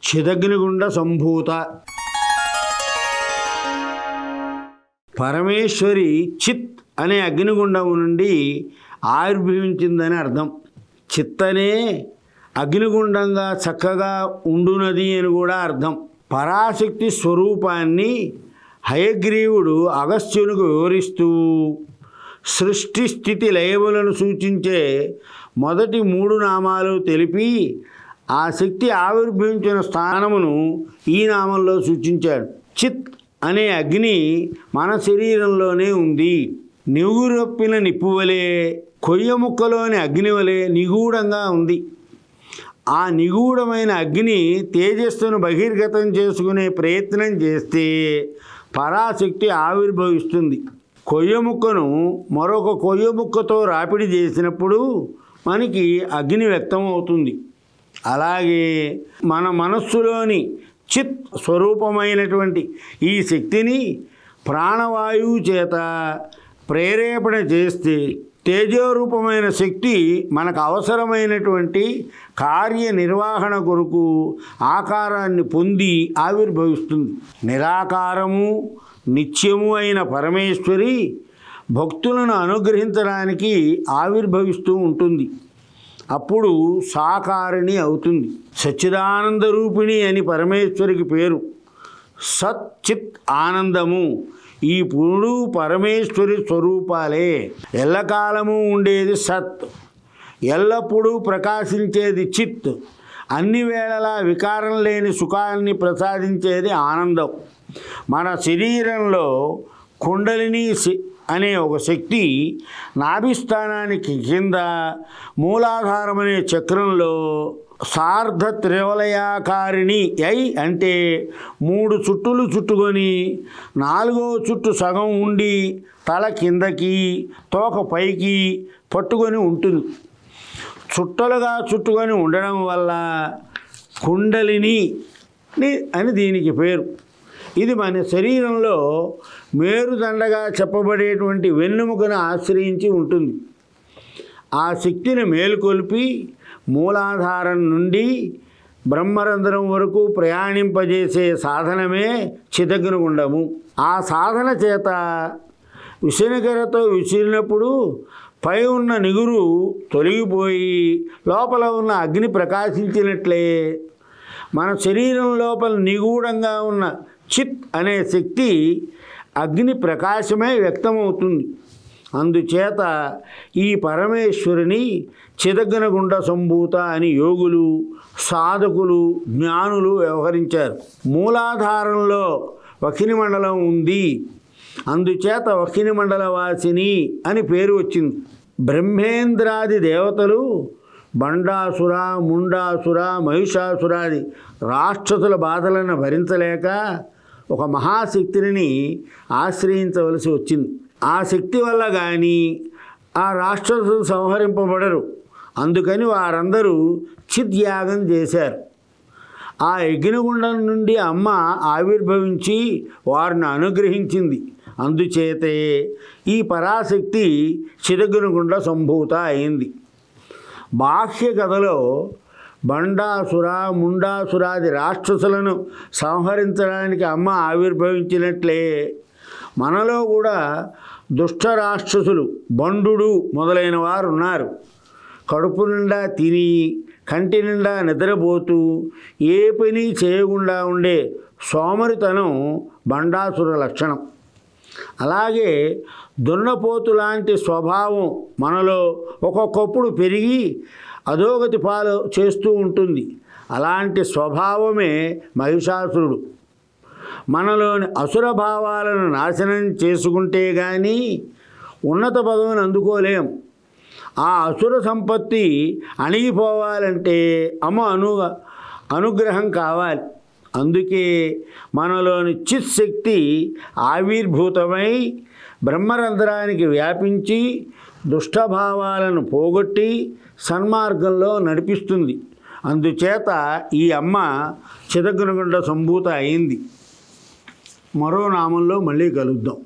చిదగ్నిగుండ సంభూత. పరమేశ్వరి చిత్ అనే అగ్నిగుండము నుండి ఆవిర్భవించిందని అర్థం. చిత్తనే అగ్నిగుండంగా చక్కగా ఉండునది అని కూడా అర్థం. పరాశక్తి స్వరూపాన్ని హయగ్రీవుడు అగస్త్యునికి వివరిస్తూ సృష్టి స్థితి లయములను సూచించే మొదటి 3 నామాలు తెలిపి ఆ శక్తి ఆవిర్భవించిన స్థానమును ఈ నామంలో సూచించాడు. చిత్ అనే అగ్ని మన శరీరంలోనే ఉంది. నివురొప్పిన నిప్పువలే, కొయ్య ముక్కలోని అగ్ని వలె నిగూఢంగా ఉంది. ఆ నిగూఢమైన అగ్ని తేజస్సును బహిర్గతం చేసుకునే ప్రయత్నం చేస్తే పరాశక్తి ఆవిర్భవిస్తుంది. కొయ్య ముక్కను మరొక కొయ్య ముక్కతో రాపిడి చేసినప్పుడు మనకి అగ్ని వ్యక్తం అవుతుంది. అలాగే మన మనస్సులోని చిత్ స్వరూపమైనటువంటి ఈ శక్తిని ప్రాణవాయువు చేత ప్రేరేపణ చేస్తే తేజోరూపమైన శక్తి మనకు అవసరమైనటువంటి కార్యనిర్వహణ కొరకు ఆకారాన్ని పొంది ఆవిర్భవిస్తుంది. నిరాకారము నిత్యము అయిన పరమేశ్వరి భక్తులను అనుగ్రహించడానికి ఆవిర్భవిస్తూ ఉంటుంది. అప్పుడు సాకారిణి అవుతుంది. సచ్చిదానంద రూపిణి అని పరమేశ్వరికి పేరు. సత్ చిత్ ఆనందము ఈ 3 పరమేశ్వరి స్వరూపాలే. ఎల్లకాలము ఉండేది సత్, ఎల్లప్పుడూ ప్రకాశించేది చిత్, అన్ని వేళలా వికారం లేని సుఖాన్ని ప్రసాదించేది ఆనందం. మన శరీరంలో కుండలిని అనే ఒక శక్తి నాభిస్థానానికి కింద మూలాధారమనే చక్రంలో సార్ధ త్రివలయాకారిణి అయి అంటే 3 చుట్టులు చుట్టుకొని 4వ చుట్టు సగం ఉండి తల కిందకి తోక పైకి పట్టుకొని ఉంటుంది. చుట్టలుగా చుట్టుకొని ఉండడం వల్ల కుండలిని అని దీనికి పేరు. ఇది మన శరీరంలో మేరుదండగా చెప్పబడేటువంటి వెన్నెముకను ఆశ్రయించి ఉంటుంది. ఆ శక్తిని మేలుకొల్పి మూలాధారం నుండి బ్రహ్మరంధ్రం వరకు ప్రయాణింపజేసే సాధనమే చిదగ్నిగుండము. ఆ సాధన చేత విసనకరతో విసిరినప్పుడు పై ఉన్న నిగురు తొలగిపోయి లోపల ఉన్న అగ్ని ప్రకాశించినట్లే మన శరీరం లోపల నిగూఢంగా ఉన్న చిత్ అనే శక్తి అగ్ని ప్రకాశమే వ్యక్తమవుతుంది. అందుచేత ఈ పరమేశ్వరిని చిదగ్నిగుండ సంభూత అని యోగులు, సాధకులు, జ్ఞానులు వ్యవహరించారు. మూలాధారంలో వకిని మండలం ఉంది. అందుచేత వకిని మండల వాసిని అని పేరు వచ్చింది. బ్రహ్మేంద్రాది దేవతలు బండాసుర, ముండాసుర, మహిషాసురాది రాక్షసుల బాధలను భరించలేక ఒక మహాశక్తిని ఆశ్రయించవలసి వచ్చింది. ఆ శక్తి వల్ల కానీ ఆ రాక్షసులు సంహరింపబడరు. అందుకని వారందరూ చిద్యాగం చేశారు. ఆ యజ్ఞగుండం నుండి అమ్మ ఆవిర్భవించి వారిని అనుగ్రహించింది. అందుచేతే ఈ పరాశక్తి చిదగ్నిగుండ సంభూత అయింది. బాహ్య కథలో బండాసుర, ముండాసురాది రాక్షసులను సంహరించడానికి అమ్మ ఆవిర్భవించినట్లే మనలో కూడా దుష్ట రాక్షసులు బండు మొదలైన వారు ఉన్నారు. కడుపు నిండా తిని కంటి నిండా నిద్రపోతూ ఏ పని చేయకుండా ఉండే సోమరితనం బండాసుర లక్షణం. అలాగే దున్నపోతు లాంటి స్వభావం మనలో ఒక్కొక్కప్పుడు పెరిగి అధోగతి పాలు చేస్తూ ఉంటుంది. అలాంటి స్వభావమే మహిషాసురుడు. మనలోని అసుర భావాలను నాశనం చేసుకుంటే కానీ ఉన్నత పదవిని అందుకోలేం. ఆ అసుర సంపత్తి అణిగిపోవాలంటే అనుగ్రహం కావాలి. అందుకే మనలోని చిత్ శక్తి ఆవిర్భూతమై బ్రహ్మరంధ్రానికి వ్యాపించి దుష్టభావాలను పోగొట్టి సన్మార్గంలో నడిపిస్తుంది. అందుచేత ఈ అమ్మ చిదగ్నిగుండ సంభూత అయింది. మరో నామంలో మళ్ళీ కలుద్దాం.